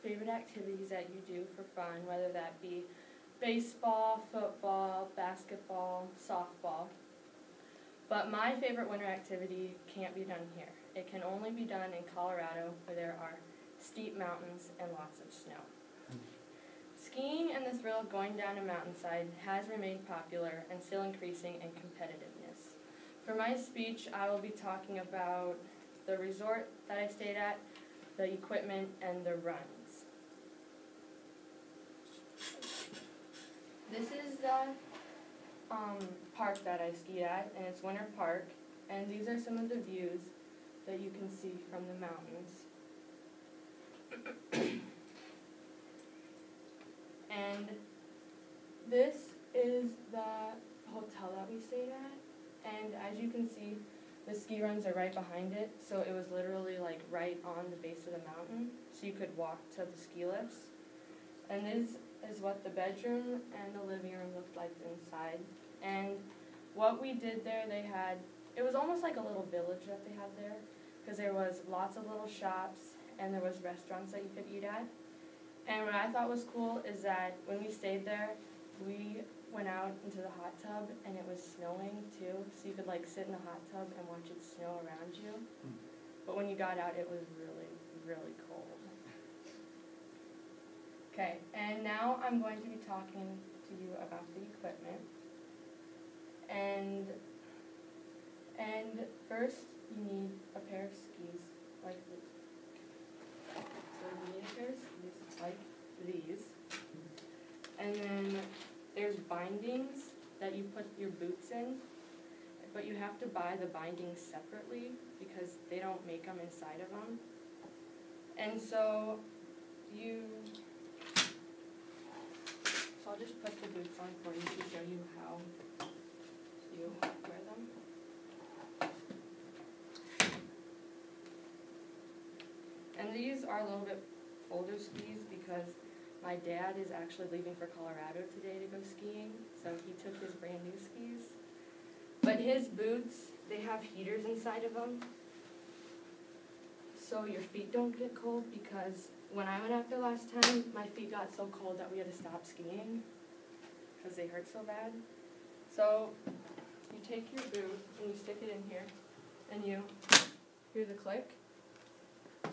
favorite activities that you do for fun, whether that be baseball, football, basketball, softball. But my favorite winter activity can't be done here. It can only be done in Colorado, where there are steep mountains and lots of snow. Skiing and the thrill of going down a mountainside has remained popular and still increasing in competitiveness. For my speech, I will be talking about the resort that I stayed at, the equipment, and the runs. This is the park that I skied at, and it's Winter Park, and these are some of the views that you can see from the mountains. And this is the hotel that we stayed at, and as you can see, the ski runs are right behind it, so it was literally like right on the base of the mountain, so you could walk to the ski lifts. And this is what the bedroom and the living room looked like inside. And what we did there, it was almost like a little village that they had there, because there was lots of little shops and there was restaurants that you could eat at. And what I thought was cool is that when we stayed there, we went out into the hot tub and it was snowing too, so you could like sit in the hot tub and watch it snow around you. But when you got out, it was really, really cold. Okay, and now I'm going to be talking to you about the equipment. And first, you need a pair of skis like these. So you need a pair of skis like these. And then there's bindings that you put your boots in, but you have to buy the bindings separately because they don't make them inside of them. And so I'll just put the boots on for you to show you how you wear them. And these are a little bit older skis because my dad is actually leaving for Colorado today to go skiing, so he took his brand new skis. But his boots, they have heaters inside of them, so your feet don't get cold, because when I went out there last time, my feet got so cold that we had to stop skiing because they hurt so bad. So you take your boot and you stick it in here, and you hear the click,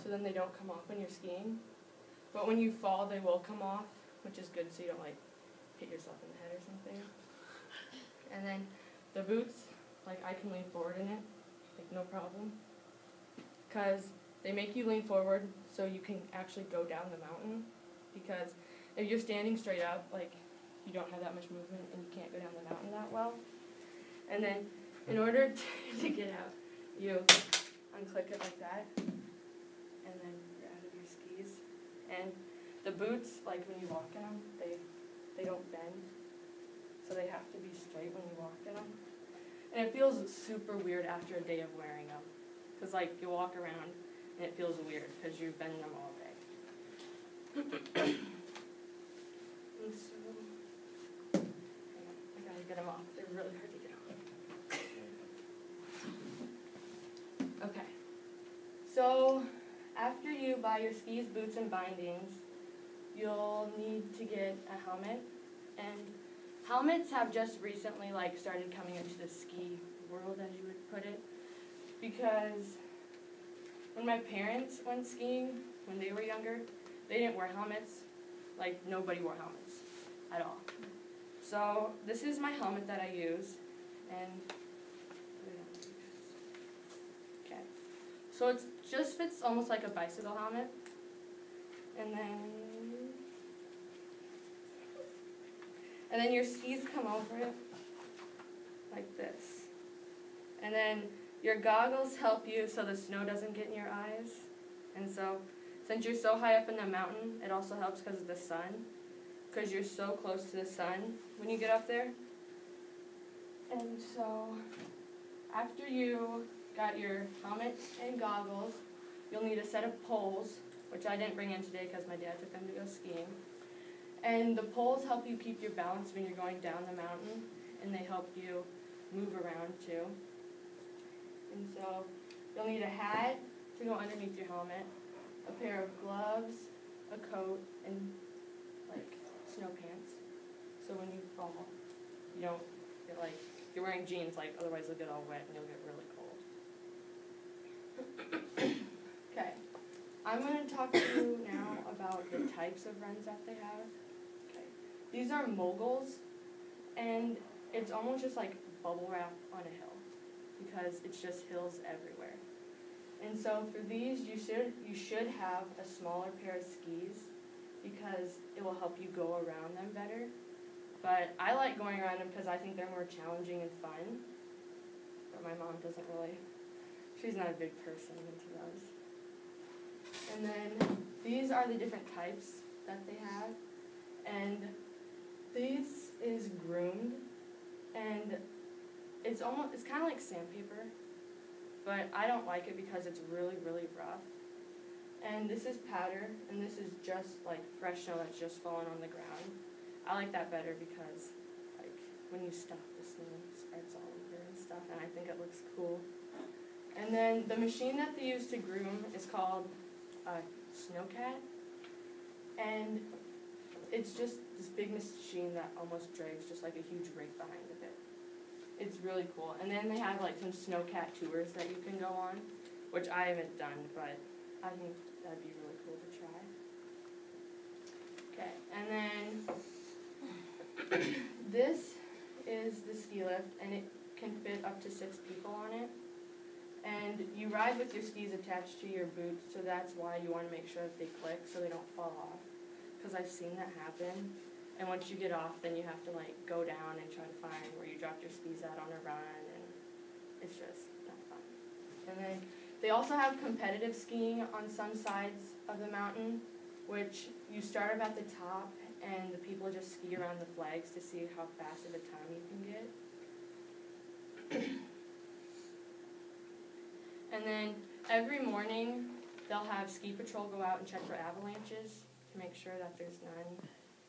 so then they don't come off when you're skiing. But when you fall, they will come off, which is good so you don't like hit yourself in the head or something. And then the boots, like I can lean forward in it, like no problem, because they make you lean forward so you can actually go down the mountain, because if you're standing straight up, like you don't have that much movement and you can't go down the mountain that well. And then in order to get out, you unclick it like that, and then you're out of your skis. And the boots, like when you walk in them, they don't bend, so they have to be straight when you walk in them. And it feels super weird after a day of wearing them, because like you walk around and it feels weird because you've been in them all day. And so, I gotta get them off. They're really hard to get off. Okay, so after you buy your skis, boots, and bindings, you'll need to get a helmet. And helmets have just recently started coming into the ski world, as you would put it, because when my parents went skiing, when they were younger, they didn't wear helmets. Like, nobody wore helmets at all. So this is my helmet that I use, and okay. So it just fits almost like a bicycle helmet, and then your skis come over it like this, and then your goggles help you so the snow doesn't get in your eyes. And so since you're so high up in the mountain, it also helps because of the sun, because you're so close to the sun when you get up there. And so after you got your helmet and goggles, you'll need a set of poles, which I didn't bring in today because my dad took them to go skiing. And the poles help you keep your balance when you're going down the mountain, and they help you move around too. And so you'll need a hat to go underneath your helmet, a pair of gloves, a a coat and like snow pants, so when you fall, you don't get like, if you're wearing jeans, like otherwise they'll get all wet and you'll get really cold. Okay, I'm going to talk to you now about the types of runs that they have. Okay, these are moguls, and it's almost just like bubble wrap on a hill, because it's just hills everywhere. And so for these, you should have a smaller pair of skis, because it will help you go around them better. But I like going around them because I think they're more challenging and fun. But my mom doesn't really, she's not a big person into those. And then these are the different types that they have. And this is groomed, and it's kind of like sandpaper, but I don't like it because it's really, really rough. And this is powder, and this is just like fresh snow that's just fallen on the ground. I like that better because like when you stop, the snow spreads all over and stuff, and I think it looks cool. And then the machine that they use to groom is called a snowcat, and it's just this big machine that almost drags just like a huge rig behind of it. It's really cool. And then they have like some snowcat tours that you can go on, which I haven't done, but I think that'd be really cool to try. Okay, and then this is the ski lift, and it can fit up to 6 people on it. And you ride with your skis attached to your boots, so that's why you want to make sure that they click so they don't fall off. Because I've seen that happen. And once you get off, then you have to like go down and try to find where you dropped your skis at on a run, and it's just not fun. And then they also have competitive skiing on some sides of the mountain, which you start up at the top, and the people just ski around the flags to see how fast of a time you can get. And then every morning, they'll have ski patrol go out and check for avalanches to make sure that there's none,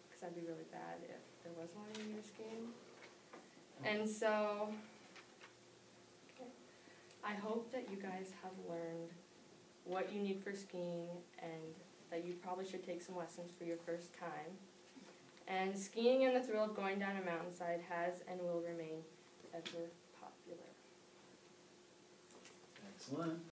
because that'd be really bad if there was one when you were skiing. And so, okay, I hope that you guys have learned what you need for skiing, and that you probably should take some lessons for your first time. And skiing and the thrill of going down a mountainside has and will remain ever popular. Excellent.